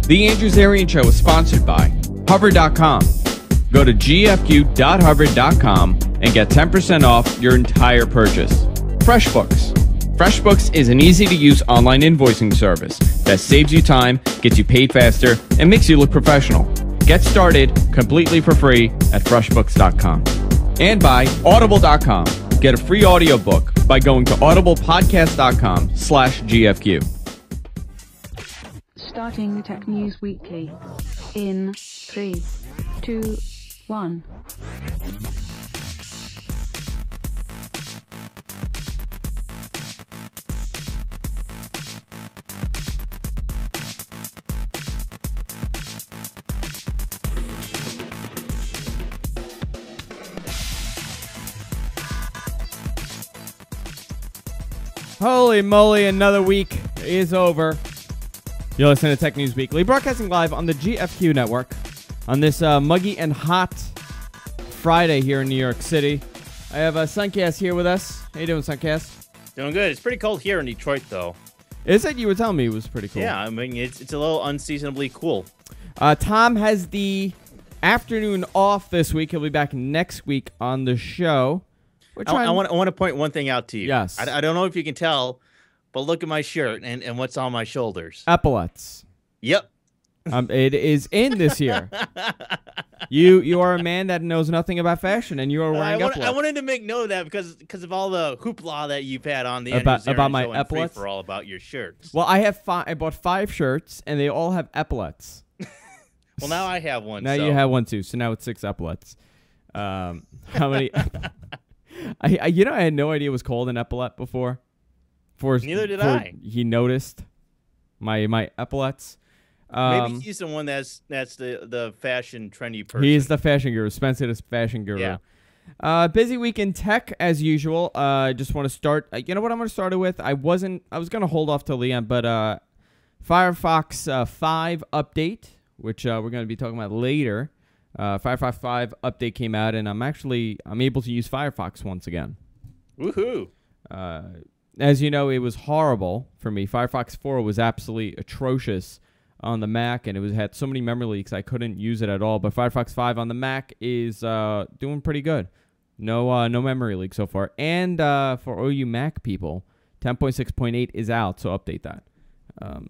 The Andrew Zarian Show is sponsored by Hover.com. Go to gfq.hover.com and get 10% off your entire purchase. FreshBooks. FreshBooks is an easy-to-use online invoicing service that saves you time, gets you paid faster, and makes you look professional. Get started completely for free at freshbooks.com. And by Audible.com. Get a free audiobook by going to audiblepodcast.com/GFQ. Starting Tech News Weekly in 3, 2, 1. Holy moly, another week is over. You're listening to Tech News Weekly, broadcasting live on the GFQ network on this muggy and hot Friday here in New York City. I have Suncast here with us. How you doing, Suncast? Doing good. It's pretty cold here in Detroit, though. Is it? You were telling me it was pretty cool. Yeah, I mean, it's a little unseasonably cool. Tom has the afternoon off this week. He'll be back next week on the show. I want to point one thing out to you. Yes. I don't know if you can tell, but look at my shirt and what's on my shoulders. Epaulets. Yep. It is in this year. You are a man that knows nothing about fashion, and you are wearing epaulets. I wanted to make note of that because of all the hoopla that you've had on the about my epaulets. For all about your shirts. Well, I bought 5 shirts, and they all have epaulets. Well, now I have one. Now you have one too, so now it's 6 epaulets. How many? I had no idea it was called an epaulette before. Neither did I. He noticed my epaulets. Maybe he's the one that's the fashion trendy person. He's the fashion guru. Spencer is fashion guru. Yeah. Busy week in tech as usual. I just want to start. You know what I'm going to start it with? I was going to hold off till the end, but Firefox 5 update, which we're going to be talking about later. Firefox 5 update came out, and I'm able to use Firefox once again. Woohoo! As you know, it was horrible for me. Firefox 4 was absolutely atrocious on the Mac, and it had so many memory leaks I couldn't use it at all. But Firefox 5 on the Mac is doing pretty good. No memory leaks so far. And for all you Mac people, 10.6.8 is out, so update that.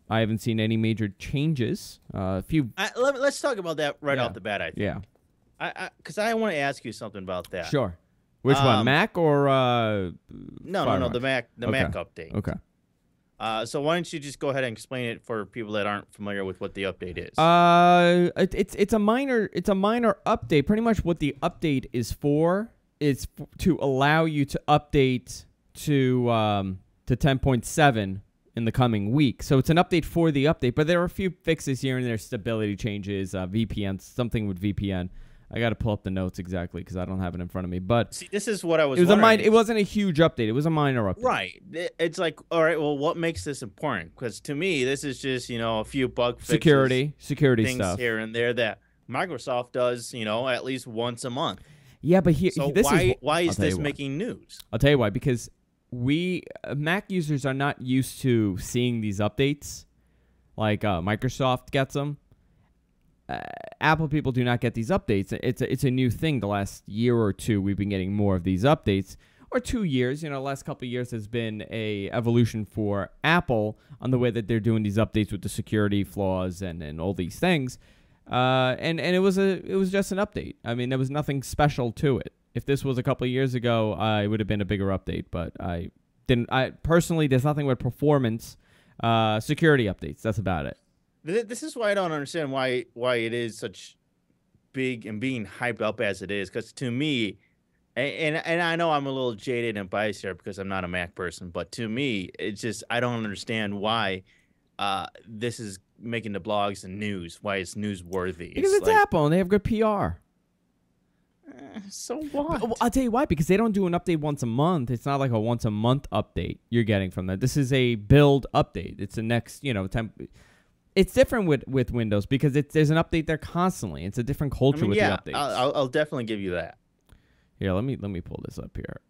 I haven't seen any major changes. Let's talk about that off the bat. I think. Yeah. Because I want to ask you something about that. Sure. Which one, Mac or No, the Mac update. Okay. So why don't you just go ahead and explain it for people that aren't familiar with what the update is? It's a minor update. Pretty much what the update is for is to allow you to update to 10.7 in the coming week. So it's an update for the update, but there are a few fixes here and there, stability changes, VPN, something with VPN. I got to pull up the notes exactly because I don't have it in front of me. But see, this is what I was wondering. It wasn't a huge update. It was a minor update. Right. It's like, all right, well, what makes this important? Because to me, this is just, a few bug fixes. Security things stuff here and there that Microsoft does, at least once a month. Yeah, but why is this making news? I'll tell you why. Because we Mac users are not used to seeing these updates like Microsoft gets them. Apple people do not get these updates. It's a new thing. The last year or two, we've been getting more of these updates. Or 2 years, the last couple of years has been a evolution for Apple on the way that they're doing these updates with the security flaws and all these things. And it was just an update. I mean, there was nothing special to it. If this was a couple of years ago, it would have been a bigger update. But I personally, there's nothing with performance, security updates. That's about it. This is why I don't understand why it is such big and being hyped up as it is. Because to me, and I know I'm a little jaded and biased here because I'm not a Mac person, but to me, it's just I don't understand why this is making the blogs and news. Why it's newsworthy. Because it's Apple and they have good PR. So what? Well, I'll tell you why. Because they don't do an update once a month. It's not like a once a month update you're getting from that. This is a build update. It's the next, It's different with Windows because there's an update there constantly. It's a different culture with the updates. I'll definitely give you that. Here, let me pull this up here.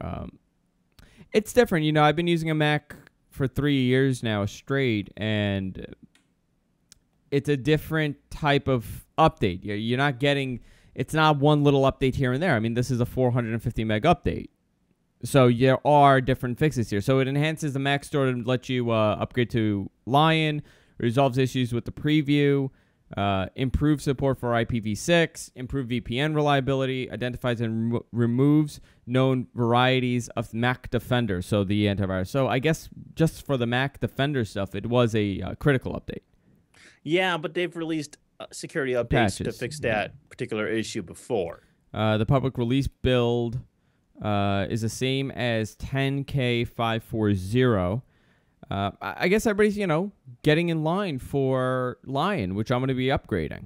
It's different. I've been using a Mac for 3 years now straight, and it's a different type of update. You're not getting, it's not one little update here and there. I mean, this is a 450 meg update. So there are different fixes here. So it enhances the Mac store to let you upgrade to Lion, resolves issues with the preview, improves support for IPv6, improve VPN reliability, identifies and removes known varieties of Mac Defender, so the antivirus. So I guess just for the Mac Defender stuff, it was a critical update. Yeah, but they've released security updates Patches. to fix that particular issue before. The public release build is the same as 10K540. I guess everybody's, getting in line for Lion, which I'm going to be upgrading.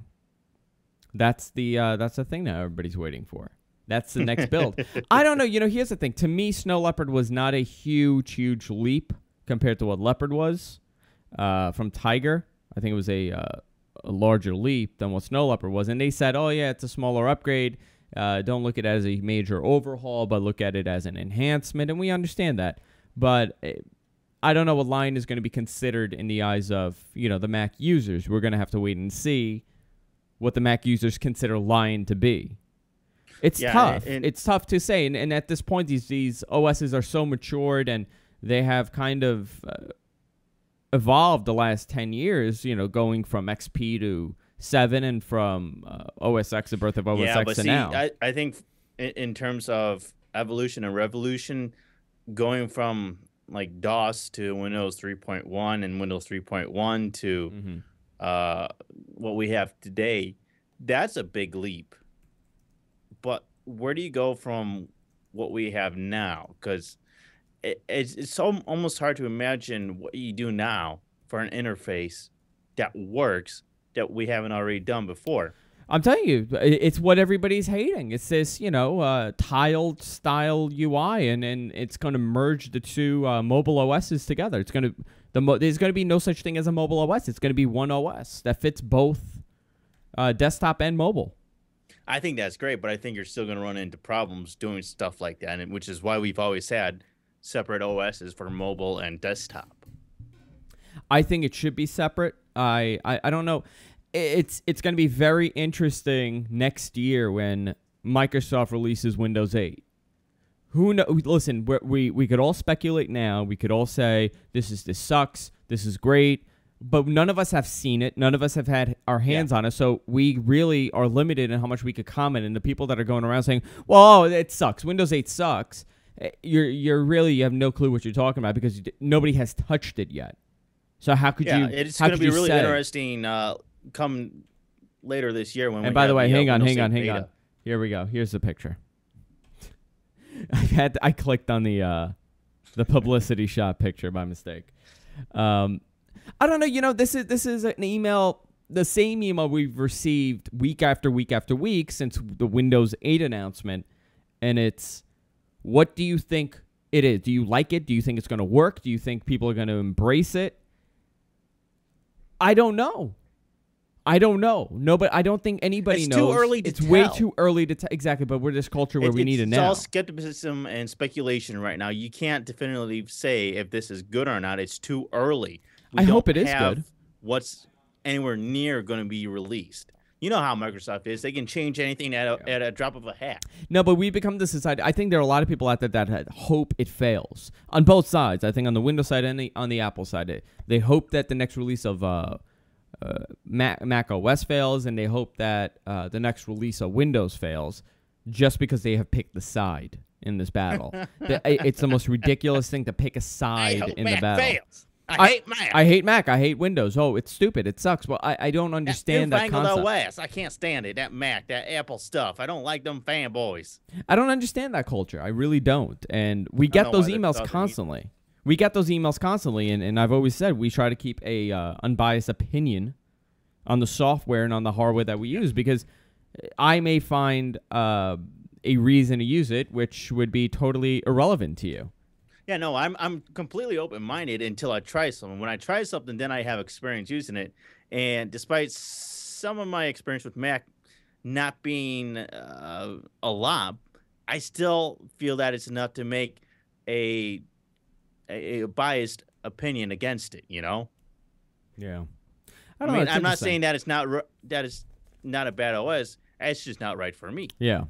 That's the thing that everybody's waiting for. That's the next build. I don't know. Here's the thing. To me, Snow Leopard was not a huge leap compared to what Leopard was from Tiger. I think it was a larger leap than what Snow Leopard was. And they said, oh, yeah, it's a smaller upgrade. Don't look at it as a major overhaul, but look at it as an enhancement. And we understand that. But I don't know what Lion is going to be considered in the eyes of, the Mac users. We're going to have to wait and see what the Mac users consider Lion to be. It's tough. It's tough to say. And at this point, these OSs are so matured and they have kind of evolved the last 10 years, going from XP to 7 and from OS X, the birth of OS X to now. I think in terms of evolution and revolution, going from like DOS to Windows 3.1 and Windows 3.1 to what we have today, that's a big leap. But where do you go from what we have now? Because it's so almost hard to imagine what you do now for an interface that works that we haven't already done before. I'm telling you, it's what everybody's hating. It's this, tiled style UI, and it's going to merge the two mobile OSs together. It's going to there's going to be no such thing as a mobile OS. It's going to be one OS that fits both desktop and mobile. I think that's great, but I think you're still going to run into problems doing stuff like that, and which is why we've always had separate OSs for mobile and desktop. I think it should be separate. I don't know. It's going to be very interesting next year when Microsoft releases Windows 8. Who knows? Listen, we could all speculate now. We could all say this sucks. This is great. But none of us have seen it. None of us have had our hands on it. So we really are limited in how much we could comment. And the people that are going around saying, well, it sucks. Windows 8 sucks. You have no clue what you're talking about because nobody has touched it yet. So how could you? Yeah, it's going to be really interesting come later this year when. And by the way, hang on. Here we go. Here's the picture. I clicked on the publicity shot picture by mistake. I don't know. This is an email, the same email we've received week after week after week since the Windows 8 announcement, and it's, what do you think it is? Do you like it? Do you think it's going to work? Do you think people are going to embrace it? I don't know. No, but I don't think anybody knows. It's too early to tell. It's way too early to tell. Exactly, but we're this culture where we need it now. It's all skepticism and speculation right now. You can't definitively say if this is good or not. It's too early. I hope it is good. What's anywhere near going to be released. You know how Microsoft is. They can change anything at a drop of a hat. No, but we've become the society. I think there are a lot of people out there that hope it fails. On both sides. I think on the Windows side and on the Apple side. They hope that the next release of Mac OS fails, and they hope that the next release of Windows fails just because they have picked the side in this battle. It's the most ridiculous thing to pick a side in the battle. Fails. I hate Mac. I hate Mac. I hate Windows. Oh, it's stupid. It sucks. Well, I don't understand that concept. OS. I can't stand it. That Mac, that Apple stuff. I don't like them fanboys. I don't understand that culture. I really don't. And we get those emails constantly. We get those emails constantly, and I've always said we try to keep a unbiased opinion on the software and on the hardware that we use, because I may find a reason to use it which would be totally irrelevant to you. Yeah, no, I'm completely open-minded until I try something. When I try something, then I have experience using it. And despite some of my experience with Mac not being a lot, I still feel that it's enough to make a biased opinion against it, you know? Yeah. I don't know. It's I'm not interesting. saying that that is not a bad OS. It's just not right for me. Yeah.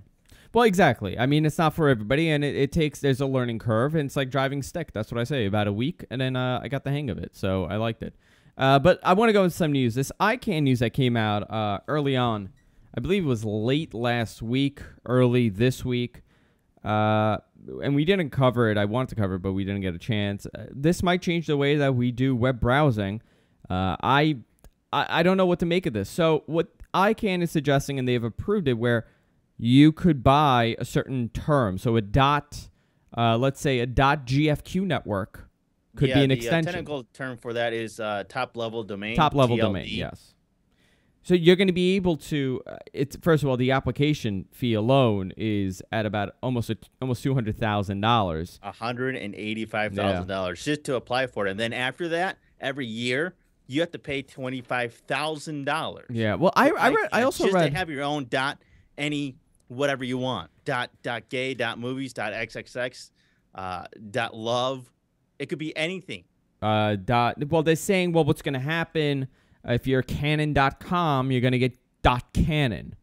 Well, exactly. I mean, it's not for everybody, and there's a learning curve, and it's like driving stick. That's what I say. About a week, and then I got the hang of it, so I liked it. But I want to go into some news. This ICANN news that came out early on, I believe it was late last week, early this week, and we didn't cover it. I wanted to cover it, but we didn't get a chance. This might change the way that we do web browsing. I don't know what to make of this. So what ICANN is suggesting, and they've approved it, where you could buy a certain term. So let's say a .gfq network could be an extension. The technical term for that is top-level domain. Top-level TLD. domain, yes. So you're going to be able to. First of all, the application fee alone is at about almost $200,000. $185,000 just to apply for it, and then after that, every year you have to pay $25,000. Yeah. Well, I also just read to have your own any whatever you want .gay .movies .xxx .love. It could be anything. Well, they're saying, well, what's going to happen if you're canon.com, you're going to get .canon.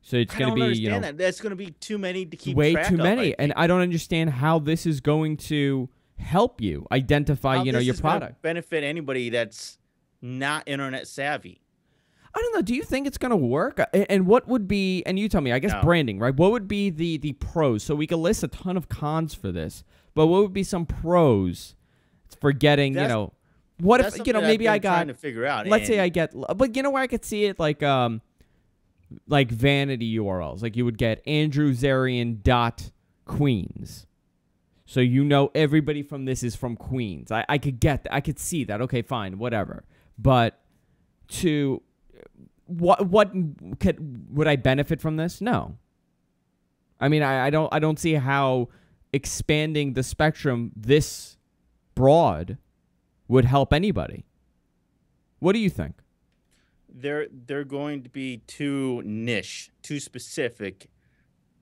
So it's going to be, understand that. That's going to be too many to keep way track too of, many. And I don't understand how this is going to help you identify, how your this is product. gonna benefit anybody that's not internet savvy. I don't know. Do you think it's going to work? And what would be, and you tell me, I guess branding, right? What would be the pros? So we could list a ton of cons for this, but what would be some pros for getting, what if, maybe I got, trying to figure out. Let's say I get, but where I could see it like vanity URLs. Like you would get andrewzarian.queens. So everybody from this is from Queens. I could see that. Okay, fine, whatever. But would I benefit from this? No. I mean, I don't see how expanding the spectrum this broad would help anybody. What do you think? They're going to be too niche, too specific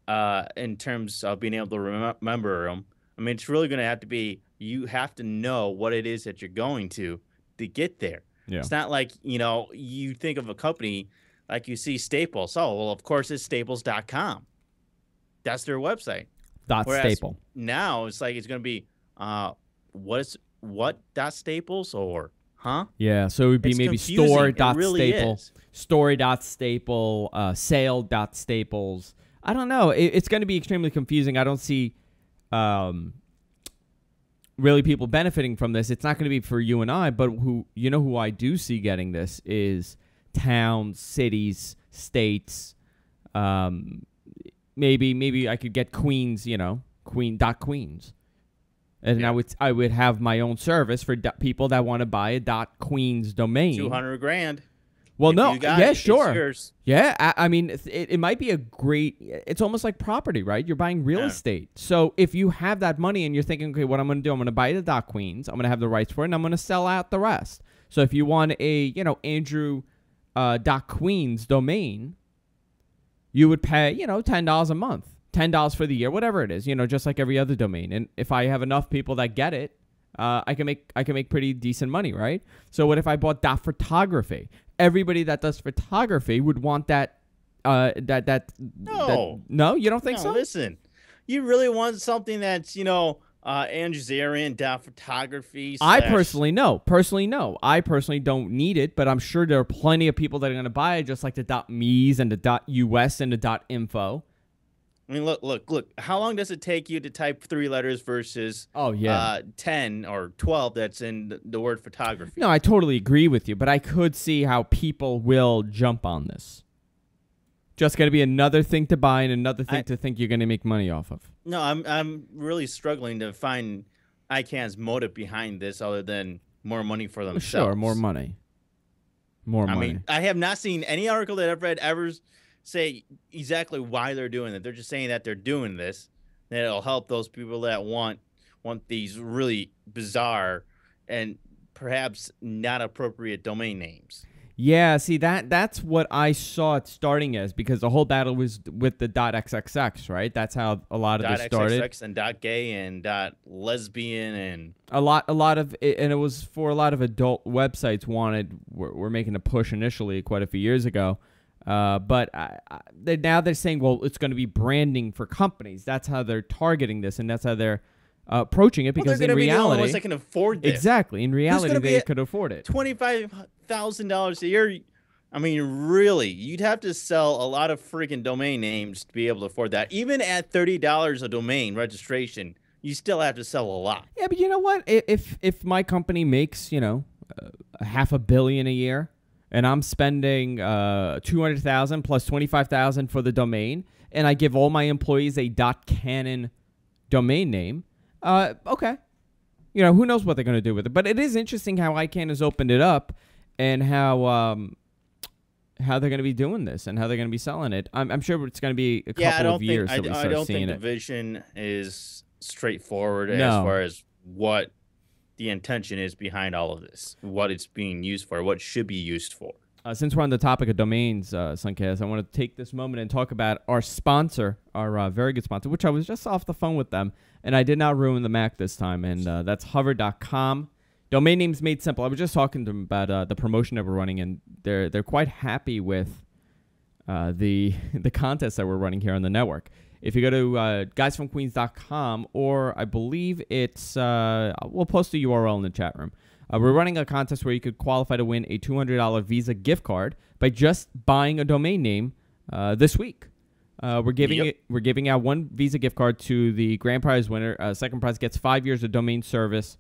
in terms of being able to remember them. I mean, it's really going to have to be, you have to know what it is that you're going to get there. Yeah. It's not like, you think of a company like you see Staples. Oh, well, of course it's staples.com. That's their website. .staple. Now it's like it's going to be what .staples or huh? Yeah, so it would be maybe store.staple, really story.staple, sale.staples. I don't know. It's going to be extremely confusing. I don't see really people benefiting from this. It's not going to be for you and I, but who I do see getting this is towns, cities, states. Maybe I could get Queens, Queens. And yeah. I would have my own service for people that want to buy a .queens domain. $200,000. Well, no, yeah, sure. Yours. Yeah, I mean, it might be it's almost like property, right? You're buying real estate. So if you have that money and you're thinking, okay, what I'm going to do, I'm going to buy the .queens, I'm going to have the rights for it, and I'm going to sell out the rest. So if you want a, Andrew .queens domain, you would pay, $10 a month. $10 for the year, whatever it is, just like every other domain. And if I have enough people that get it, I can make pretty decent money, right? So what if I bought .photography? Everybody that does photography would want that. No, you don't think so? Listen, you really want something that's Andrew Zarian .photography. I personally no. I personally don't need it, but I'm sure there are plenty of people that are going to buy it, just like the .me's and the .us and the .info. I mean, look. How long does it take you to type 3 letters versus 10 or 12 that's in the word photography? No, I totally agree with you, but I could see how people will jump on this. Just got to be another thing to buy and another thing to think you're going to make money off of. No, I'm really struggling to find ICANN's motive behind this other than more money for themselves. Sure, more money. I mean, I have not seen any article that I've read ever say exactly why they're doing it. They're just saying that they're doing this, that it'll help those people that want these really bizarre and perhaps not appropriate domain names. Yeah, see that's what I saw it starting as, because the whole battle was with the .xxx, right? That's how a lot of this started. .xxx and .gay and .lesbian and A lot of it, and it was for a lot of adult websites were making a push initially quite a few years ago. But now they're saying, well, it's going to be branding for companies. That's how they're targeting this, and that's how they're approaching it, because in reality, the only ones that can afford this. Exactly. In reality, they could afford it. $25,000 a year. I mean, really, you'd have to sell a lot of freaking domain names to be able to afford that. Even at $30 a domain registration, you still have to sell a lot. Yeah, but you know what? If my company makes, $500 million a year, and I'm spending $200,000 plus $25,000 for the domain, and I give all my employees a .canon domain name, okay. Who knows what they're going to do with it. But it is interesting how ICANN has opened it up, and how they're going to be doing this and how they're going to be selling it. I'm sure it's going to be a couple of years till we start seeing it. I don't think the vision is straightforward as far as what the intention is behind all of this, what it's being used for, what should be used for. Since we're on the topic of domains, Suncast, I want to take this moment and talk about our sponsor, our very good sponsor, which I was just off the phone with them, and I did not ruin the Mac this time, and that's hover.com. Domain names made simple. I was just talking to them about the promotion that we're running, and they're quite happy with the contest that we're running here on the network. If you go to guysfromqueens.com, or I believe it's, we'll post the URL in the chat room. We're running a contest where you could qualify to win a $200 Visa gift card by just buying a domain name this week. We're giving out one Visa gift card to the grand prize winner. Second prize gets 5 years of domain service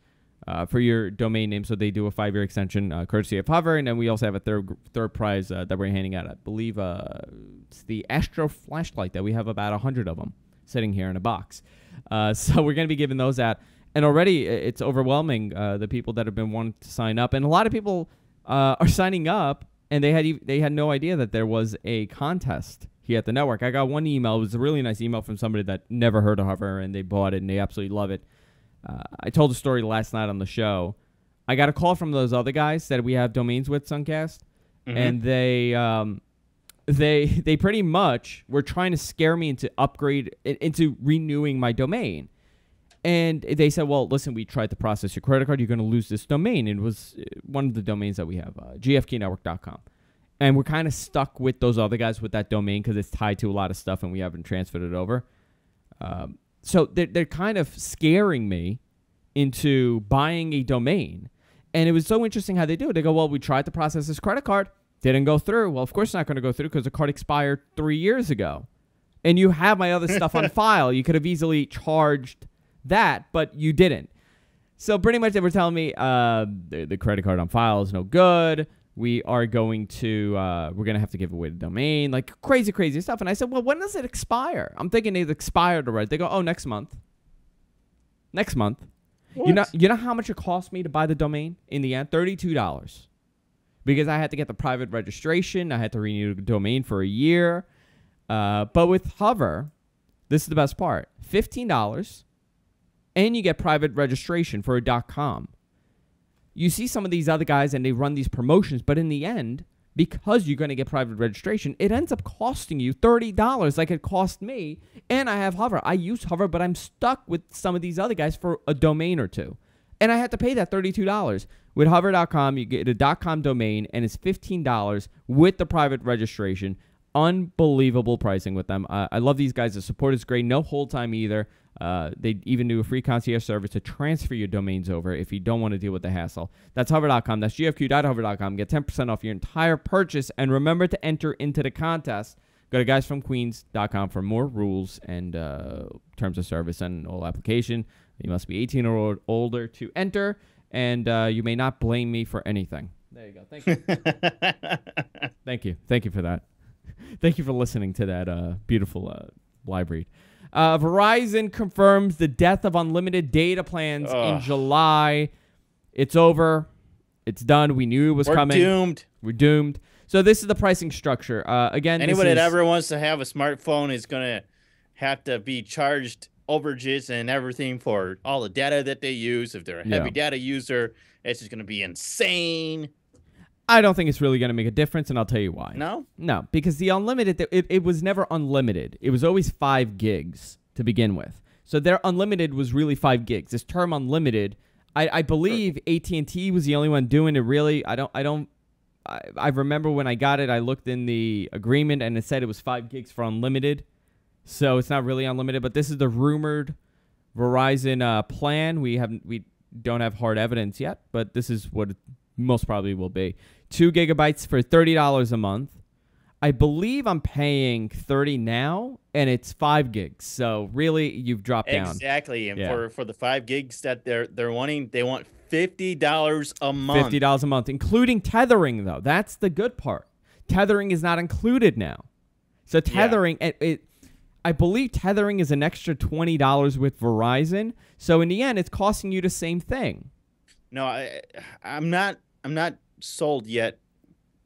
for your domain name. So they do a 5-year extension courtesy of Hover. And then we also have a third prize that we're handing out. I believe it's the Astro flashlight that we have about 100 of them sitting here in a box. So we're going to be giving those out. And already it's overwhelming, the people that have been wanting to sign up. And a lot of people are signing up, and they had no idea that there was a contest here at the network. I got one email. It was a really nice email from somebody that never heard of Hover, and they bought it, and they absolutely love it. I told the story last night on the show. I got a call from those other guys that we have domains with, Suncast, and they pretty much were trying to scare me into renewing my domain. And they said, well, listen, we tried to process your credit card. You're going to lose this domain. And it was one of the domains that we have, gfkeynetwork.com. And we're kind of stuck with those other guys with that domain because it's tied to a lot of stuff and we haven't transferred it over. So they're kind of scaring me into buying a domain. And it was so interesting how they do it. They go, well, we tried to process this credit card. Didn't go through. Well, of course it's not going to go through because the card expired 3 years ago. And you have my other stuff on file. You could have easily charged that, but you didn't. So pretty much they were telling me the credit card on file is no good. We are going to we're gonna have to give away the domain, like crazy stuff. And I said, well, when does it expire? I'm thinking it's expired already. They go, oh, next month. Next month. What? You know how much it cost me to buy the domain in the end? $32. Because I had to get the private registration. I had to renew the domain for a year. But with Hover, this is the best part. $15. And you get private registration for a .com. You see some of these other guys and they run these promotions, but in the end, because you're going to get private registration, it ends up costing you $30 like it cost me. And I have Hover. I use Hover, but I'm stuck with some of these other guys for a domain or two. And I had to pay that $32. With hover.com, you get a .com domain, and it's $15 with the private registration. Unbelievable pricing with them. I love these guys. The support is great. No hold time either. They even do a free concierge service to transfer your domains over if you don't want to deal with the hassle. That's hover.com. That's gfq.hover.com. Get 10% off your entire purchase. And remember to enter into the contest. Go to guysfromqueens.com for more rules and terms of service and all application. You must be 18 or older to enter. And you may not blame me for anything. There you go. Thank you. Thank you. Thank you for that. Thank you for listening to that beautiful live read. Verizon confirms the death of unlimited data plans in July. It's over. It's done. We knew it was coming. We're doomed. So this is the pricing structure. Again, anybody that ever wants to have a smartphone is going to have to be charged overages and everything for all the data that they use. If they're a heavy data user, it's just going to be insane. I don't think it's really going to make a difference, and I'll tell you why. No, because the unlimited, it was never unlimited. It was always 5 gigs to begin with. So their unlimited was really 5 gigs. This term unlimited, I believe AT&T was the only one doing it. Really, I remember when I got it, I looked in the agreement and it said it was 5 gigs for unlimited. So it's not really unlimited, but this is the rumored Verizon plan. We don't have hard evidence yet, but this is what it most probably will be. 2 gigabytes for $30 a month. I believe I'm paying $30 now, and it's 5 gigs. So really, you've dropped down. Exactly. And for the 5 gigs that they're wanting, they want $50 a month. $50 a month, including tethering, though. That's the good part. Tethering is not included now. So tethering, I believe tethering is an extra $20 with Verizon. So in the end, it's costing you the same thing. No, I'm not sold yet.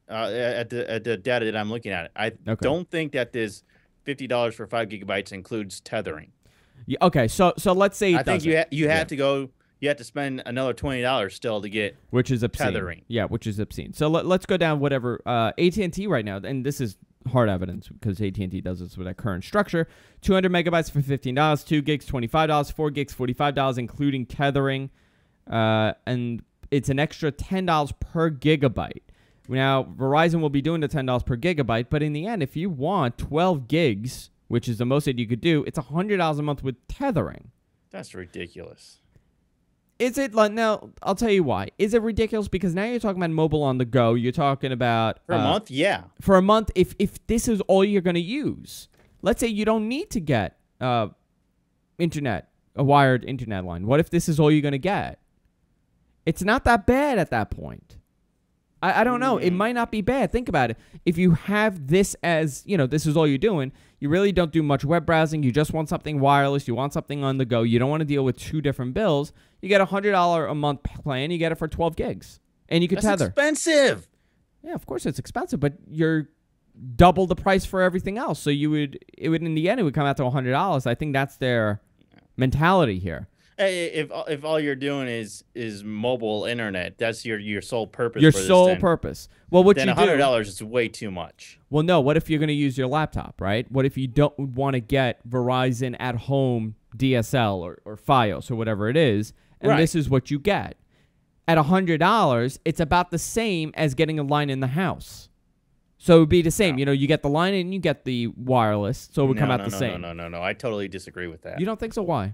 At the data that I'm looking at, I don't think that this $50 for 5 gigabytes includes tethering. Yeah, okay, so let's say I think you have to spend another $20 still to get which is obscene. Tethering. Yeah, which is obscene. So let's go down whatever AT&T right now, and this is hard evidence because AT&T does this with our current structure. 200 megabytes for $15, 2 gigs $25, 4 gigs $45, including tethering, and it's an extra $10 per gigabyte. Now, Verizon will be doing the $10 per gigabyte, but in the end, if you want 12 gigs, which is the most that you could do, it's $100 a month with tethering. That's ridiculous. Is it like now? I'll tell you why. Is it ridiculous? Because now you're talking about mobile on the go. You're talking about for a month, yeah. For a month, if this is all you're going to use, let's say you don't need to get internet, a wired internet line. What if this is all you're going to get? It's not that bad at that point. I don't know. It might not be bad. Think about it. If you have this as, this is all you're doing, you really don't do much web browsing. You just want something wireless. You want something on the go. You don't want to deal with 2 different bills. You get a $100 a month plan. You get it for 12 gigs. And you can tether. That's expensive. Yeah, of course it's expensive, but you're double the price for everything else. So it would in the end, it would come out to $100. I think that's their mentality here. If all you're doing is mobile internet, that's your sole purpose. Your for this, sole purpose. Well, what then you $100 is way too much. Well, no. What if you're going to use your laptop, right? What if you don't want to get Verizon at home DSL or FiOS or whatever it is, and this is what you get at $100? It's about the same as getting a line in the house. So it would be the same. No. You get the line and you get the wireless, so it would come out the same. No. I totally disagree with that. You don't think so? Why?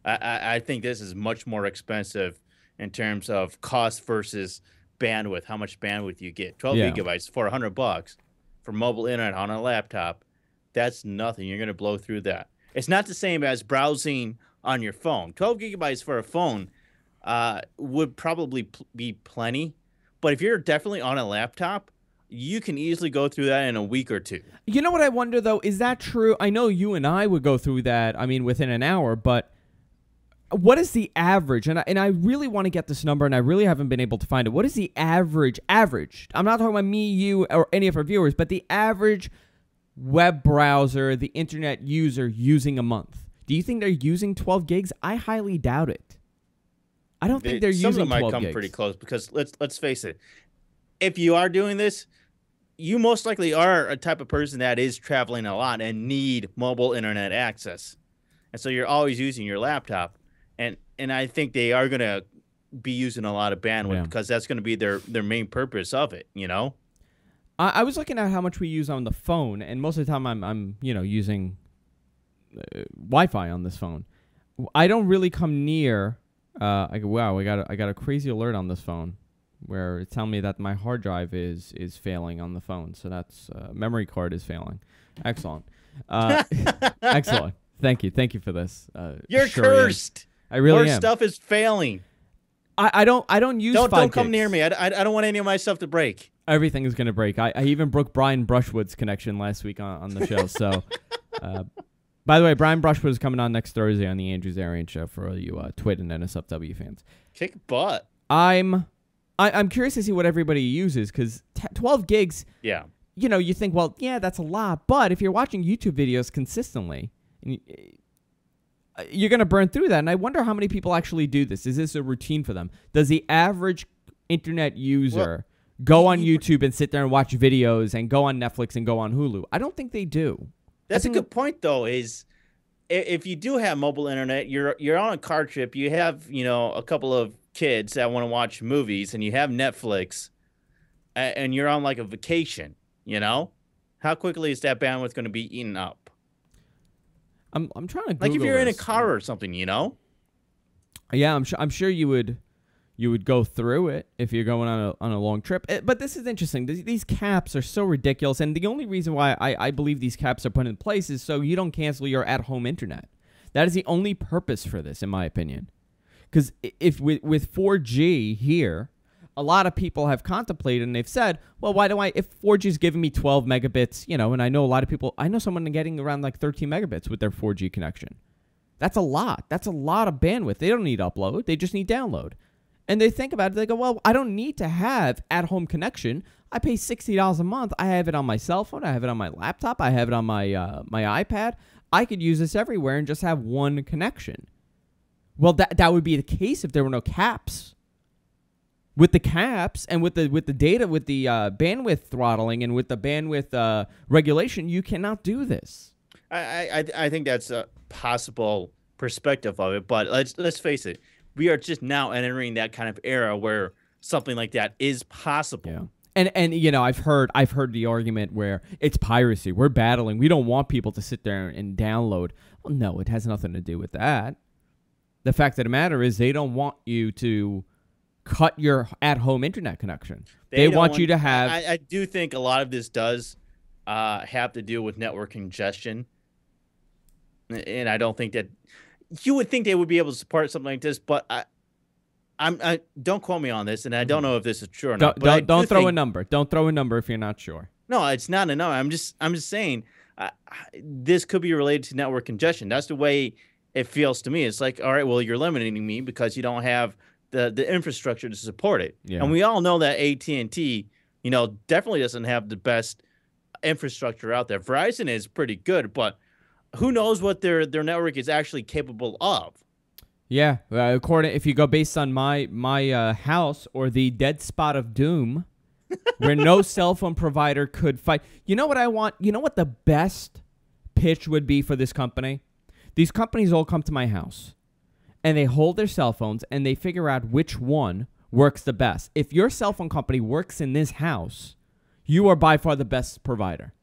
I think this is much more expensive in terms of cost versus bandwidth. How much bandwidth you get? 12 gigabytes for $100 for mobile internet on a laptop. That's nothing. You're going to blow through that. It's not the same as browsing on your phone. 12 gigabytes for a phone would probably be plenty. But if you're definitely on a laptop, you can easily go through that in a week or 2. You know what I wonder, though? Is that true? I know you and I would go through that, within an hour, but what is the average? And I really want to get this number, and I really haven't been able to find it. What is the average? I'm not talking about me, you, or any of our viewers, but the average web browser, the internet user using a month. Do you think they're using 12 gigs? I highly doubt it. I don't think they're using 12 gigs. Some of them might come pretty close because let's face it. If you are doing this, you most likely are a type of person that is traveling a lot and need mobile internet access. And so you're always using your laptop. And I think they are going to be using a lot of bandwidth because that's going to be their main purpose of it, I was looking at how much we use on the phone, and most of the time I'm using Wi-Fi on this phone. I don't really come near. I got a crazy alert on this phone where it's telling me that my hard drive is failing on the phone. So that's memory card is failing. Excellent. Excellent. Thank you for this. You're cursed. I really am. Your stuff is failing. I don't use 5 Don't come gigs. near me. I don't want any of my stuff to break. Everything is going to break. I even broke Brian Brushwood's connection last week on the show. So, by the way, Brian Brushwood is coming on next Thursday on the Andrews Arian Show for all you Twit and NSFW fans. Kick butt. I'm curious to see what everybody uses because 12 gigs. Yeah. You think, well, yeah, that's a lot. But if you're watching YouTube videos consistently, you're going to burn through that. And I wonder how many people actually do this. Is this a routine for them? Does the average internet user go on YouTube and sit there and watch videos and go on Netflix and go on Hulu. I don't think they do. That's a good point, though, is if you do have mobile internet, you're on a car trip, you have, a couple of kids that want to watch movies, and you have Netflix, and you're on, like, a vacation, How quickly is that bandwidth going to be eaten up? I'm trying to Google like if you're in a this. car or something, Yeah, I'm sure you would go through it if you're going on a long trip. But this is interesting. These caps are so ridiculous, and the only reason why I believe these caps are put in place is so you don't cancel your at-home internet. That is the only purpose for this, in my opinion. Because if with 4G here, a lot of people have contemplated and they've said, well, if 4G is giving me 12 megabits, and I know a lot of people, I know someone getting around like 13 megabits with their 4G connection. That's a lot. That's a lot of bandwidth. They don't need upload. They just need download. And they think about it. They go, well, I don't need to have at-home connection. I pay $60 a month. I have it on my cell phone. I have it on my laptop. I have it on my my iPad. I could use this everywhere and just have one connection. Well, that would be the case if there were no caps. With the caps and with the data, with the bandwidth throttling and with the bandwidth regulation, you cannot do this. I think that's a possible perspective of it, but let's face it, we are just now entering that kind of era where something like that is possible. Yeah. And I've heard the argument where it's piracy. We're battling. We don't want people to sit there and download. Well, no, it has nothing to do with that. The fact of the matter is they don't want you to cut your at-home internet connection. They want you to have... I do think a lot of this does have to do with network congestion. And I don't think that... You would think they would be able to support something like this, but I don't quote me on this, and I don't know if this is true or not. Don't throw a number. Don't throw a number if you're not sure. No, it's not a number. I'm just saying this could be related to network congestion. That's the way it feels to me. It's like, all right, well, you're limiting me because you don't have the infrastructure to support it. Yeah. And we all know that AT&T, definitely doesn't have the best infrastructure out there. Verizon is pretty good, but who knows what their network is actually capable of? Yeah, if you go based on my house or the dead spot of doom, where no cell phone provider could fight. You know what I want? You know what the best pitch would be for this company? These companies all come to my house, and they hold their cell phones, and they figure out which one works the best. If your cell phone company works in this house, you are by far the best provider.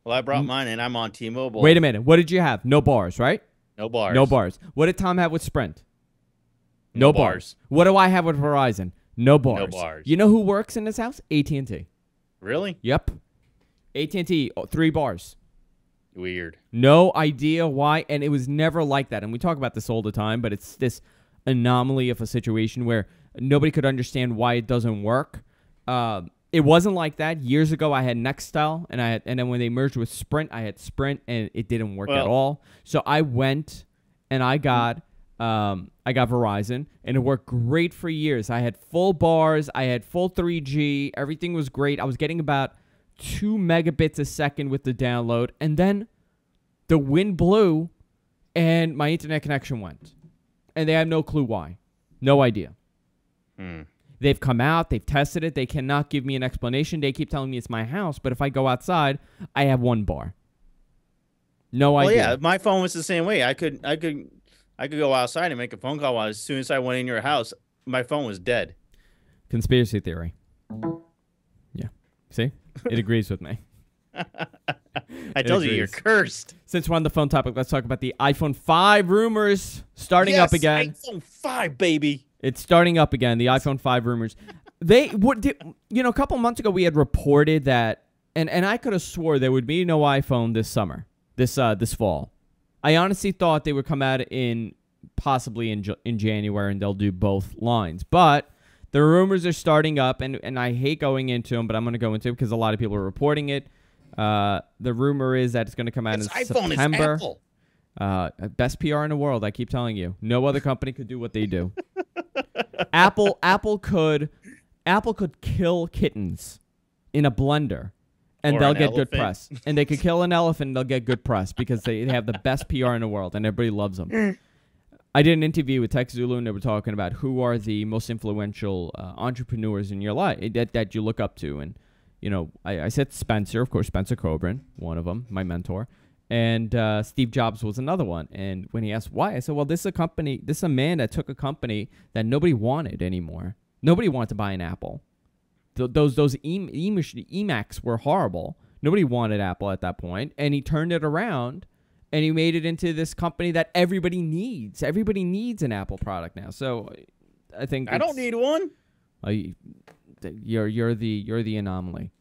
Well, I brought mine, and I'm on T-Mobile. Wait a minute. What did you have? No bars, right? No bars. No bars. What did Tom have with Sprint? No bars. What do I have with Verizon? No bars. No bars. You know who works in this house? AT&T. Really? Yep. AT&T, 3 bars. Weird. No idea why, and it was never like that. And we talk about this all the time, but it's this anomaly of a situation where nobody could understand why it doesn't work. It wasn't like that. Years ago, I had Nextel, and then when they merged with Sprint, I had Sprint, and it didn't work at all. So I went and I got Verizon, and it worked great for years. I had full bars, I had full 3G, everything was great. I was getting about 2 megabits a second with the download, and then the wind blew, and my internet connection went, and they have no clue why, no idea. They've come out, they've tested it, they cannot give me an explanation. They keep telling me it's my house, but if I go outside, I have 1 bar. No idea. Well, yeah, my phone was the same way. I could go outside and make a phone call. As soon as I went in your house, my phone was dead. Conspiracy theory. Yeah. See? It agrees with me. I told you, you're cursed. Since we're on the phone topic, let's talk about the iPhone 5 rumors starting up again. iPhone 5, baby. It's starting up again, the iPhone 5 rumors. A couple months ago we had reported that, and I could have swore there would be no iPhone this summer, this fall. I honestly thought they would come out possibly in January, and they'll do both lines. But the rumors are starting up, and I hate going into them, but I'm going to go into it because a lot of people are reporting it. The rumor is that it's going to come out in September. It's Apple. Best PR in the world, I keep telling you. No other company could do what they do. Apple could kill kittens in a blender, and they'll get good press. And they could kill an elephant, and they'll get good press because they have the best PR in the world, and everybody loves them. I did an interview with TechZulu, and they were talking about who are the most influential entrepreneurs in your life that you look up to. And, you know, I said Spencer, of course, Spencer Coburn, one of them, my mentor. And Steve Jobs was another one. And when he asked why, I said, well, this is a man that took a company that nobody wanted anymore. Nobody wanted to buy an Apple. Those Emacs were horrible. Nobody wanted Apple at that point. And he turned it around, and he made it into this company that everybody needs. Everybody needs an Apple product now. So I think I don't need one. You're the anomaly.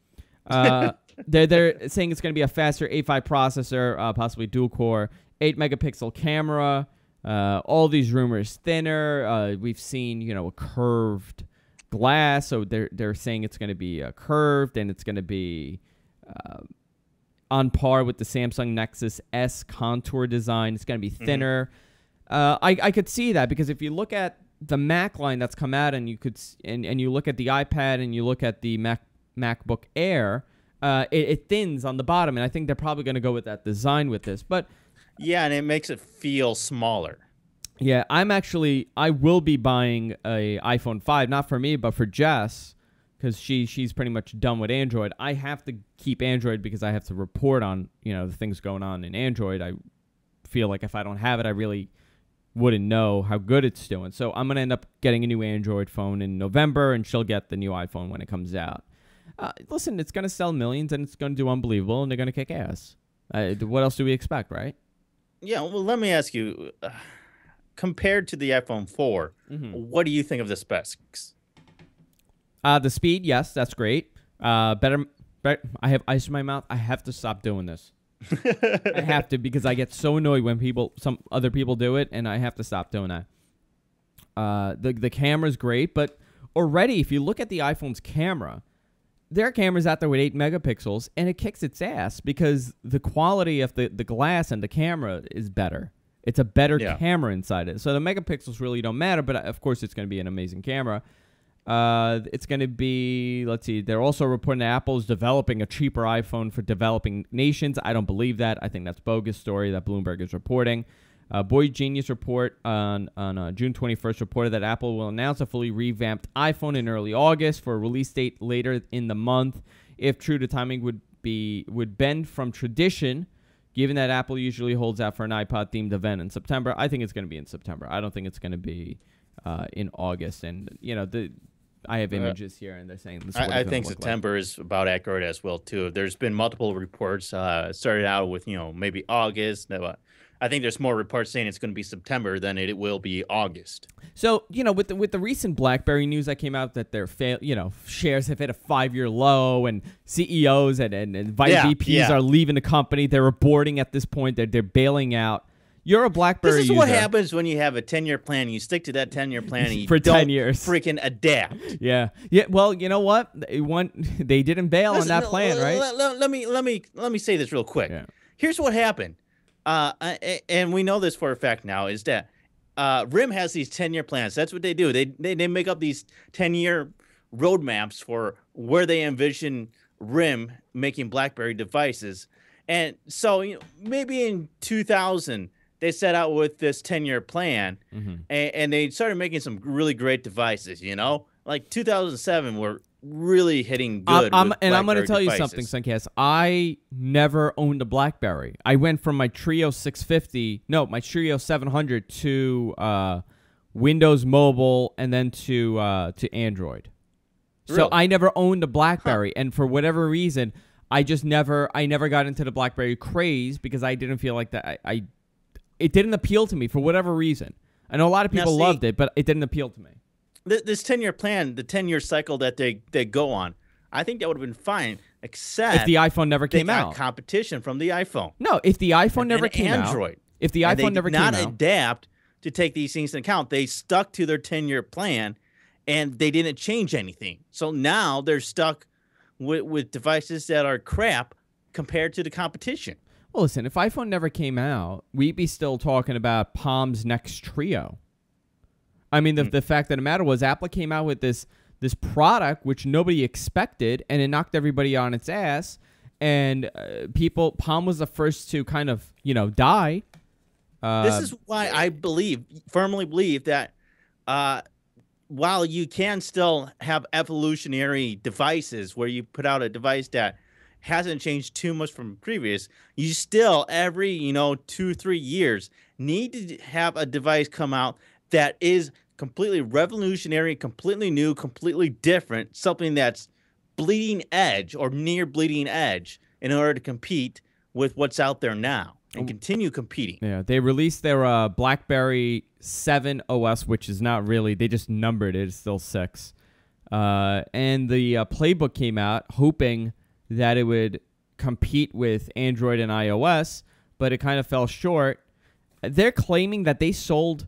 They're saying it's going to be a faster A5 processor, possibly dual core, 8 megapixel camera. All these rumors thinner. We've seen a curved glass, so they're saying it's going to be curved, and it's going to be on par with the Samsung Nexus S contour design. It's going to be thinner. I could see that, because if you look at the Mac line that's come out, and you look at the iPad, and you look at the MacBook Air, it thins on the bottom, and I think they're probably going to go with that design with this. But yeah, and it makes it feel smaller. Yeah, I will be buying a iPhone 5, not for me, but for Jess, because she's pretty much done with Android. I have to keep Android because I have to report on, the things going on in Android. I feel like if I don't have it, I really wouldn't know how good it's doing. So I'm going to end up getting a new Android phone in November, and she'll get the new iPhone when it comes out. Listen, it's going to sell millions, and it's going to do unbelievable, and they're going to kick ass. What else do we expect, right? Yeah, well, let me ask you, compared to the iPhone 4, what do you think of the specs? The speed, yes, that's great. Better. I have ice in my mouth. I have to stop doing this. I have to, because I get so annoyed when some other people do it, and I have to stop doing that. The camera's great, but already, if you look at the iPhone's camera, their camera's out there with 8 megapixels, and it kicks its ass because the quality of the glass and the camera is better. It's a better camera inside it. So the megapixels really don't matter, but of course it's going to be an amazing camera. It's going to be, let's see, they're also reporting that Apple's developing a cheaper iPhone for developing nations. I don't believe that. I think that's bogus story that Bloomberg is reporting. Boy Genius report on June 21st reported that Apple will announce a fully revamped iPhone in early August for a release date later in the month. If true, the timing would bend from tradition, given that Apple usually holds out for an iPod-themed event in September. I think it's going to be in September. I don't think it's going to be in August. And, I have images here, and they're saying this is what I think September is about accurate as well, too. There's been multiple reports. Started out with, maybe August. I think there's more reports saying it's going to be September than it will be August. So, with the recent BlackBerry news that came out that their shares have hit a 5-year low, and CEOs and vice VPs are leaving the company. They're aborting at this point. They're bailing out. You're a BlackBerry user. This is what happens when you have a 10-year plan. You stick to that 10-year plan, and you for don't 10 years freaking adapt. Yeah. Well, you know what? They didn't bail on that plan, right? Let me say this real quick. Yeah. Here's what happened. And we know this for a fact now, is that RIM has these 10-year plans. That's what they do. They make up these 10-year roadmaps for where they envision RIM making BlackBerry devices. And so maybe in 2000, they set out with this 10-year plan, and they started making some really great devices, Like 2007 were really hitting good. I'm going to tell you something, Suncast. I never owned a BlackBerry. I went from my Trio 700 to Windows Mobile, and then to Android. Really? So I never owned a BlackBerry, and for whatever reason, I never got into the BlackBerry craze because I didn't feel like that. It didn't appeal to me for whatever reason. I know a lot of people loved it, but it didn't appeal to me. This 10-year plan, the 10-year cycle that they go on, I think that would have been fine, except if the iPhone never came out. Competition from the iPhone. No, if the iPhone never came out. Android. If the iPhone never came out. They did not adapt to take these things into account. They stuck to their 10-year plan, and they didn't change anything. So now they're stuck with devices that are crap compared to the competition. Well, listen, if iPhone never came out, we'd be still talking about Palm's next Trio. I mean, the fact of the matter was Apple came out with this product which nobody expected, and it knocked everybody on its ass. And Palm was the first to kind of, die. This is why I firmly believe that while you can still have evolutionary devices where you put out a device that hasn't changed too much from previous, you still every 2-3 years need to have a device come out that is completely revolutionary, completely new, completely different, something that's bleeding edge or near bleeding edge in order to compete with what's out there now and continue competing. Yeah, they released their BlackBerry 7 OS, which is not really, they just numbered it. It's still 6. And the playbook came out hoping that it would compete with Android and iOS, but it kind of fell short. They're claiming that they shipped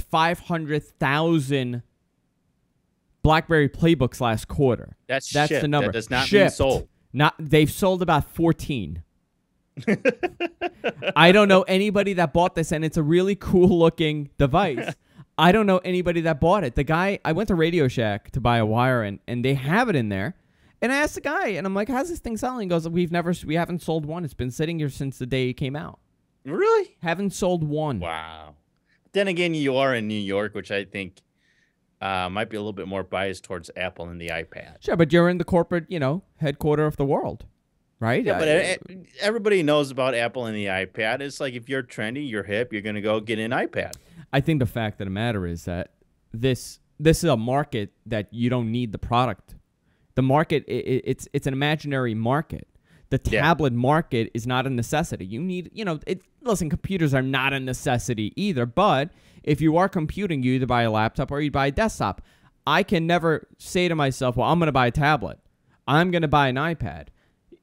500,000 BlackBerry playbooks last quarter. That's the number. That does not shipped. mean sold. They've sold about 14. I don't know anybody that bought this, and it's a really cool looking device. I don't know anybody that bought it. The guy, I went to Radio Shack to buy a wire, and they have it in there. And I asked the guy, and I'm like, "How's this thing selling?" He goes, "We haven't sold one. It's been sitting here since the day it came out. Really? Haven't sold one." Wow. Then again, you are in New York, which I think might be a little bit more biased towards Apple and the iPad. Sure, but you're in the corporate, headquarter of the world, right? Yeah, but everybody knows about Apple and the iPad. It's like if you're trendy, you're hip, you're going to go get an iPad. I think the fact of the matter is that this is a market that you don't need the product. The market, it's an imaginary market. The tablet market is not a necessity. You need, listen, computers are not a necessity either, but if you are computing, you either buy a laptop or you buy a desktop. I can never say to myself, well, I'm going to buy a tablet. I'm going to buy an iPad.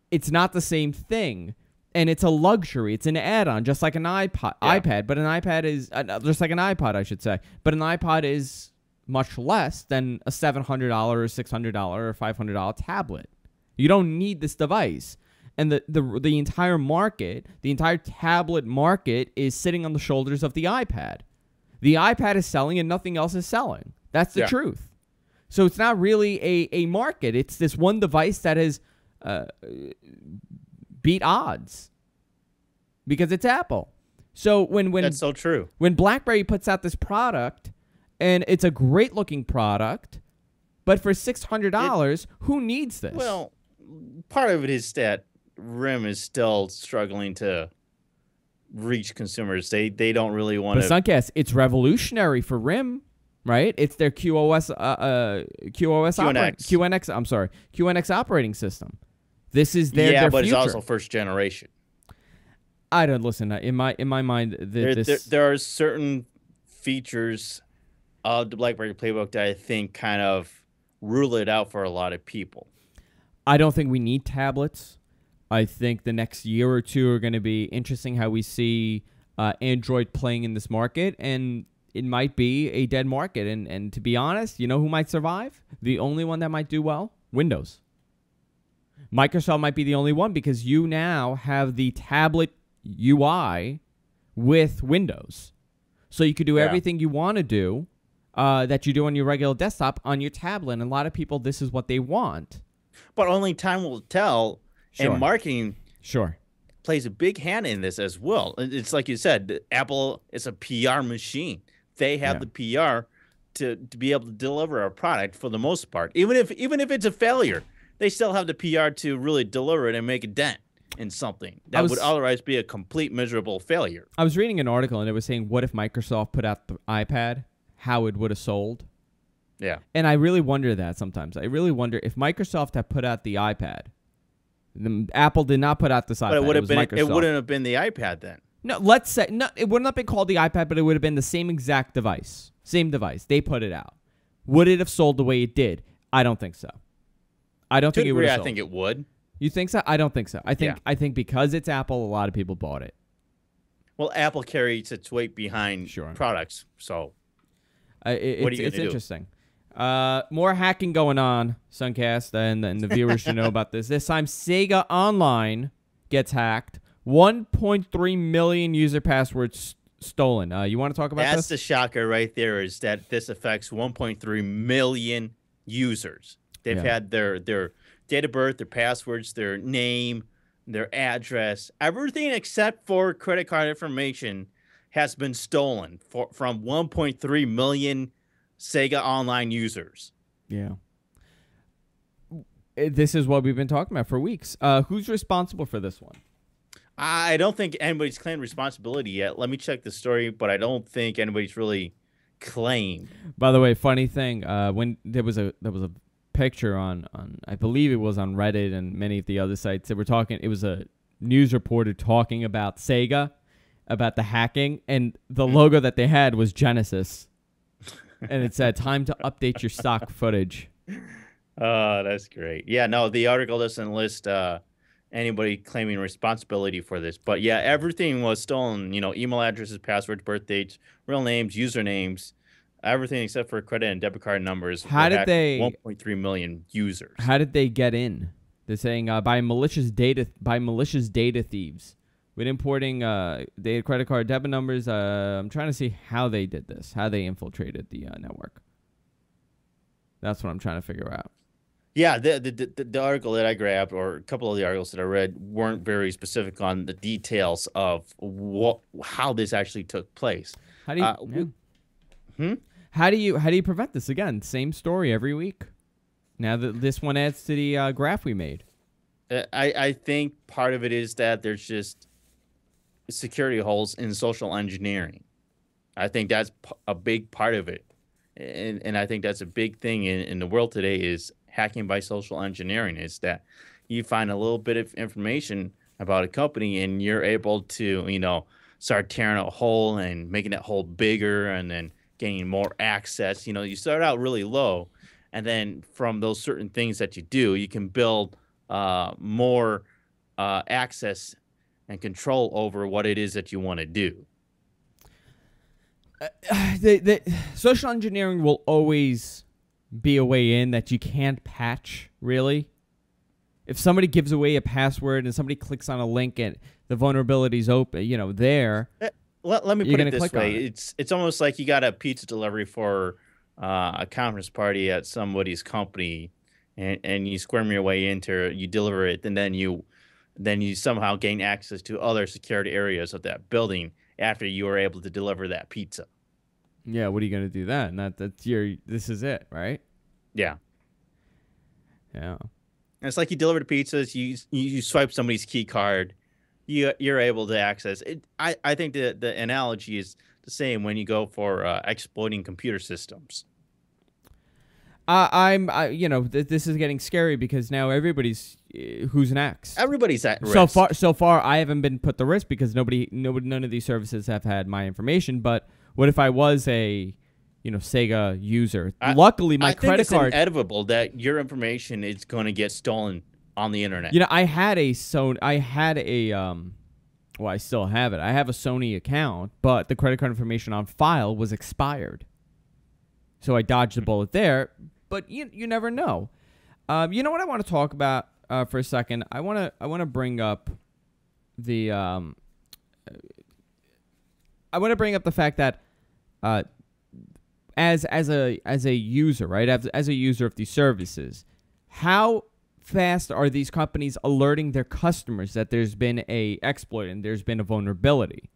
It's not the same thing, and it's a luxury. It's an add-on, just like an iPad, but an iPad is, just like an iPod, I should say, but an iPod is much less than a $700 or $600 or $500 tablet. You don't need this device. And the entire market, the entire tablet market is sitting on the shoulders of the iPad. The iPad is selling and nothing else is selling. That's the truth. So it's not really a market. It's this one device that has beat odds because it's Apple. So when that's so true. When BlackBerry puts out this product, and it's a great looking product, but for $600, who needs this? Well, part of it is that RIM is still struggling to reach consumers. They don't really want to. But Suncast, it's revolutionary for RIM, right? It's their QNX operating system. This is their but future. It's also first generation. I don't listen. In my mind, there are certain features of the BlackBerry Playbook that I think kind of rule it out for a lot of people. I don't think we need tablets. I think the next year or two are going to be interesting how we see Android playing in this market, and it might be a dead market. And to be honest, you know who might survive? The only one that might do well? Windows. Microsoft might be the only one because you now have the tablet UI with Windows. So you could do everything you want to do that you do on your regular desktop on your tablet. And a lot of people, this is what they want. But only time will tell. Sure. And marketing plays a big hand in this as well. It's like you said, Apple is a PR machine. They have the PR to be able to deliver a product for the most part. Even if it's a failure, they still have the PR to really deliver it and make a dent in something that would otherwise be a complete miserable failure. I was reading an article, and it was saying, what if Microsoft put out the iPad, how it would have sold? Yeah. And I really wonder that sometimes. I really wonder if Microsoft had put out the iPad. Apple did not put out this iPad. But it would have been. Microsoft. It wouldn't have been the iPad then. No, let's say it wouldn't have been called the iPad, but it would have been the same exact device. Same device. They put it out. Would it have sold the way it did? I don't think so. I don't think it would have sold. I think it would. You think so? I don't think so. I think because it's Apple, a lot of people bought it. Well, Apple carries its weight behind products, so what are you going to do? It's interesting. More hacking going on, Suncast, and the viewers should know about this. This time, Sega Online gets hacked. 1.3 million user passwords stolen. You want to talk about this? That's the shocker right there, is that this affects 1.3 million users. They've had their date of birth, their passwords, their name, their address, everything except for credit card information has been stolen from 1.3 million Sega Online users. Yeah. This is what we've been talking about for weeks. Who's responsible for this one? I don't think anybody's claimed responsibility yet. Let me check the story, but I don't think anybody's really claimed. By the way, funny thing, when there was a picture on I believe it was on Reddit and many of the other sites that were talking. It was a news reporter talking about Sega, about the hacking, and the logo that they had was Genesis, and it said "Time to update your stock footage." Oh, that's great. Yeah, no, the article doesn't list anybody claiming responsibility for this, but yeah, everything was stolen. You know, email addresses, passwords, birth dates, real names, usernames. Everything except for credit and debit card numbers. How did they? 1.3 million users. How did they get in? They're saying by malicious data thieves with importing data, credit card, debit numbers. I'm trying to see how they did this. How they infiltrated the network. That's what I'm trying to figure out. Yeah, the article that I grabbed, or a couple of the articles that I read, weren't very specific on the details of how this actually took place. How do you? How do you prevent this? Again, same story every week. Now that this one adds to the graph we made. I think part of it is that there's just security holes in social engineering. I think that's a big part of it, and I think that's a big thing in the world today is hacking by social engineering. Is that you find a little bit of information about a company and you're able to start tearing a hole and making that hole bigger and then gaining more access. You start out really low, and then from those certain things that you do, you can build more access and control over what it is that you want to do. The social engineering will always be a way in that you can't patch, really. If somebody gives away a password and somebody clicks on a link and the vulnerability's open, there. Let me put it this way. It's almost like you got a pizza delivery for a conference party at somebody's company, and you squirm your way into, you deliver it, and then you somehow gain access to other security areas of that building after you were able to deliver that pizza. Yeah, what are you going to do then? This is it, right? Yeah. Yeah. And it's like you deliver the pizzas, you swipe somebody's key card, you're able to access it. I think the analogy is the same when you go for exploiting computer systems. This is getting scary because now everybody's who's next. Everybody's at risk. So far, I haven't been put the risk because none of these services have had my information. But what if I was a Sega user? Luckily, my credit card. It's inevitable that your information is going to get stolen on the internet. I had a Sony. Well, I still have it. I have a Sony account, but the credit card information on file was expired. So I dodged the bullet there. But you never know. You know what I want to talk about for a second? I want to bring up the fact that as a user, right? As a user of these services, how fast are these companies alerting their customers that there's been a exploit and there's been a vulnerability?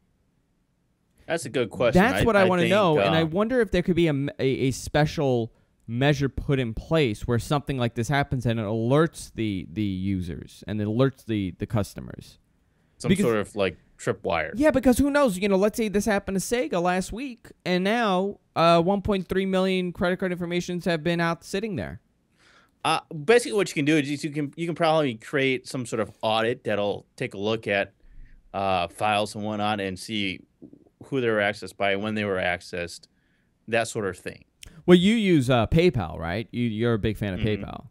That's a good question. That's what I want to know, and I wonder if there could be a special measure put in place where something like this happens and it alerts the users and it alerts the customers. Sort of like tripwire. Yeah, because who knows? Let's say this happened to Sega last week, and now 1.3 million credit card informations have been out sitting there. Basically, what you can do is you can probably create some sort of audit that'll take a look at files and whatnot and see who they were accessed by, when they were accessed, that sort of thing. Well, you use PayPal, right? You're a big fan of PayPal.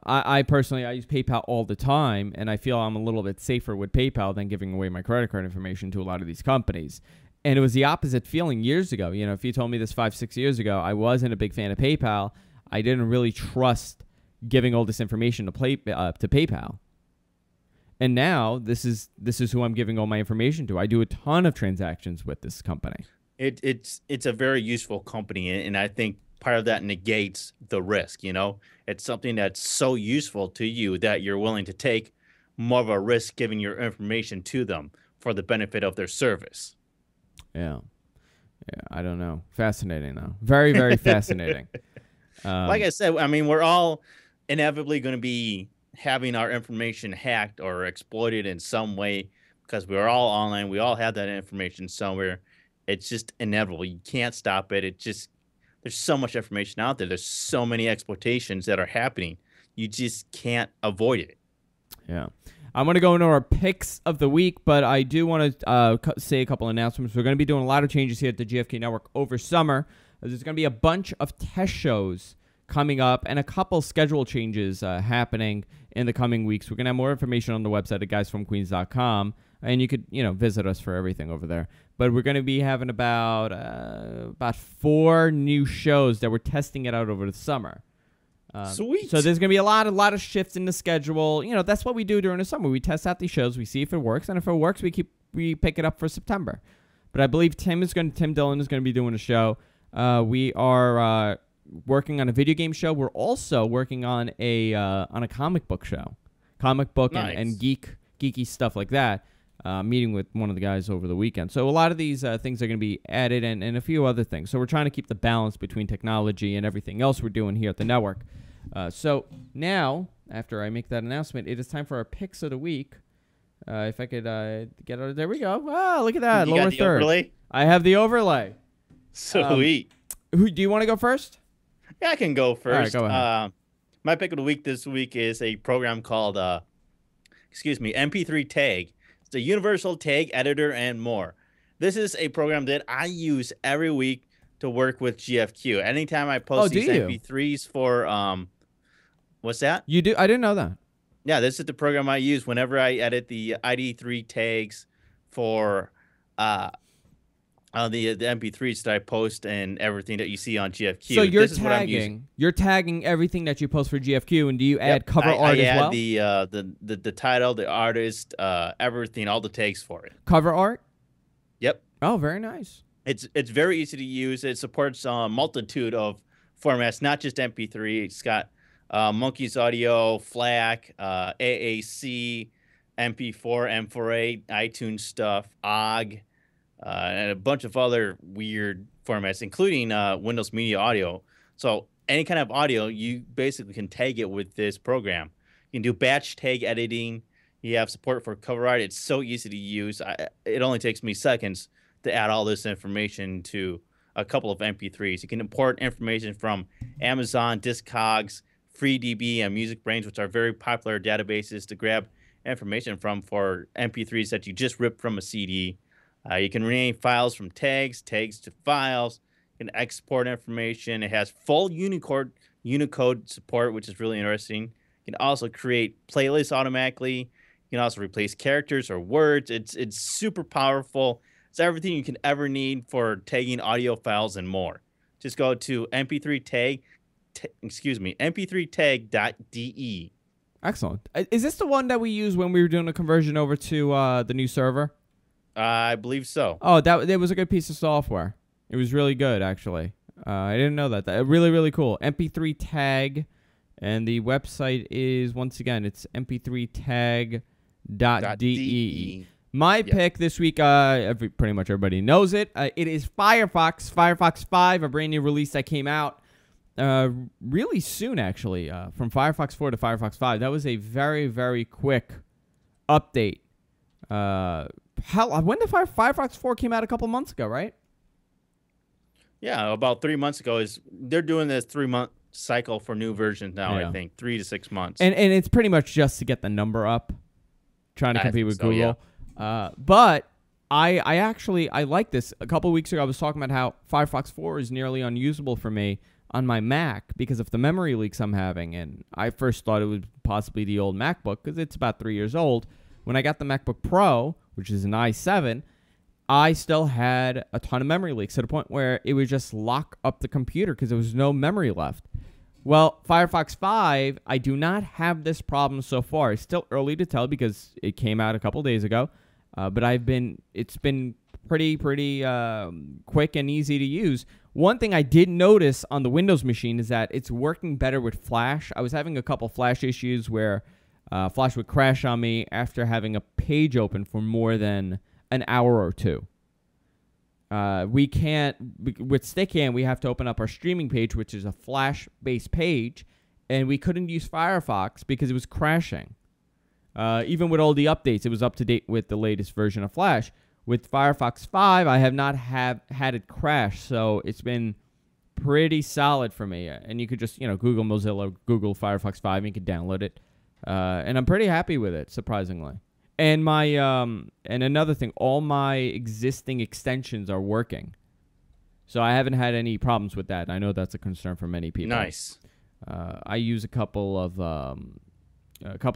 I personally, I use PayPal all the time, and I feel I'm a little bit safer with PayPal than giving away my credit card information to a lot of these companies. And it was the opposite feeling years ago. If you told me this 5-6 years ago, I wasn't a big fan of PayPal. I didn't really trust giving all this information to PayPal. And now this is who I'm giving all my information to. I do a ton of transactions with this company. It's a very useful company, and I think part of that negates the risk. It's something that's so useful to you that you're willing to take more of a risk giving your information to them for the benefit of their service. Yeah. Yeah, I don't know. Fascinating, though. Very, very fascinating. Like I said, I mean, we're all inevitably going to be having our information hacked or exploited in some way because we're all online. We all have that information somewhere. It's just inevitable. You can't stop it. There's so much information out there. There's so many exploitations that are happening. You just can't avoid it. Yeah. I'm going to go into our picks of the week, but I do want to say a couple announcements. We're going to be doing a lot of changes here at the GFK Network over summer. There's going to be a bunch of test shows coming up and a couple schedule changes happening in the coming weeks. We're going to have more information on the website at guysfromqueens.com, and you could, visit us for everything over there. But we're going to be having about 4 new shows that we're testing it out over the summer. Sweet. So there's going to be a lot of shifts in the schedule. That's what we do during the summer. We test out these shows, we see if it works, and if it works, we pick it up for September. But I believe Tim Dillon is going to be doing a show. We are working on a video game show. We're also working on a comic book show, Nice. and geeky stuff like that. Meeting with one of the guys over the weekend. So a lot of these things are going to be added and a few other things. So we're trying to keep the balance between technology and everything else we're doing here at the network. So now, after I make that announcement, it is time for our picks of the week. If I could get out of there, we go. Oh, look at that. You Lower got the third. overlay? I have the overlay. Sweet. Do you want to go first? Yeah, I can go first. All right, go ahead. My pick of the week this week is a program called, MP3 Tag. It's a universal tag editor and more. This is a program that I use every week to work with GFQ. Anytime I post these MP3s for, what's that? You do? I didn't know that. Yeah, this is the program I use whenever I edit the ID3 tags for the MP3s that I post and everything that you see on GFQ. So you're tagging everything that you post for GFQ, and do you add cover art as well? I add the title, the artist, everything, all the tags for it. Cover art? Yep. Oh, very nice. It's very easy to use. It supports a multitude of formats, not just MP3. It's got Monkey's Audio, FLAC, AAC, MP4, M4A, iTunes stuff, OGG, and a bunch of other weird formats, including Windows Media Audio. So any kind of audio, you basically can tag it with this program. You can do batch tag editing. You have support for cover art. It's so easy to use. It only takes me seconds to add all this information to a couple of MP3s. You can import information from Amazon, Discogs, FreeDB, and MusicBrainz, which are very popular databases to grab information from for MP3s that you just ripped from a CD. You can rename files from tags to files. You can export information. It has full Unicode support, which is really interesting. You can also create playlists automatically. You can also replace characters or words. It's super powerful. It's everything you can ever need for tagging audio files and more. Just go to mp3tag.de. Excellent. Is this the one that we used when we were doing the conversion over to the new server? I believe so. Oh, that was a good piece of software. It was really good, actually. I didn't know that. Really, really cool. MP3 Tag, and the website is, once again, it's mp3tag.de. My pick this week, pretty much everybody knows it. It is Firefox 5, a brand new release that came out really soon, actually, from Firefox 4 to Firefox 5. That was a very, very quick update. When did Firefox 4 came out? A couple months ago, right? Yeah, about 3 months ago. They're doing this 3-month cycle for new versions now, I think. 3 to 6 months. And it's pretty much just to get the number up, trying to compete with Google. Yeah. But I like this. A couple of weeks ago, I was talking about how Firefox 4 is nearly unusable for me on my Mac because of the memory leaks I'm having. And I first thought it was possibly the old MacBook because it's about 3 years old. When I got the MacBook Pro, which is an i7, I still had a ton of memory leaks to the point where it would just lock up the computer because there was no memory left. Well, Firefox 5, I do not have this problem so far. It's still early to tell because it came out a couple days ago. But it's been pretty quick and easy to use. One thing I did notice on the Windows machine is that it's working better with Flash. I was having a couple Flash issues where Flash would crash on me after having a page open for more than an hour or two. We can't, with Stickam, we have to open up our streaming page, which is a Flash-based page, and we couldn't use Firefox because it was crashing. Even with all the updates, it was up to date with the latest version of Flash. With Firefox 5, I have not had it crash, so it's been pretty solid for me. And you could just, Google Mozilla, Google Firefox 5, and you can download it. And I'm pretty happy with it, surprisingly. And my and another thing, all my existing extensions are working, so I haven't had any problems with that. I know that's a concern for many people. Nice. I use a couple of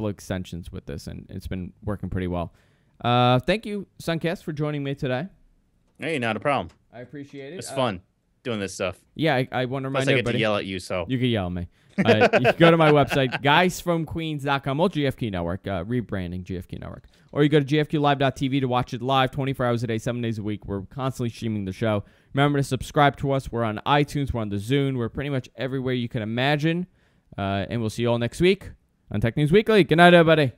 extensions with this, and it's been working pretty well. Thank you, Suncast, for joining me today. Hey, not a problem. I appreciate it. It's fun doing this stuff. Yeah, I want to remind Plus, I get everybody. to yell at you, so You can yell at me. You can go to my website, guysfromqueens.com, or GFQ Network, rebranding GFQ Network. Or you go to gfqlive.tv to watch it live 24 hours a day, 7 days a week. We're constantly streaming the show. Remember to subscribe to us. We're on iTunes. We're on the Zune. We're pretty much everywhere you can imagine. And we'll see you all next week on Tech News Weekly. Good night, everybody.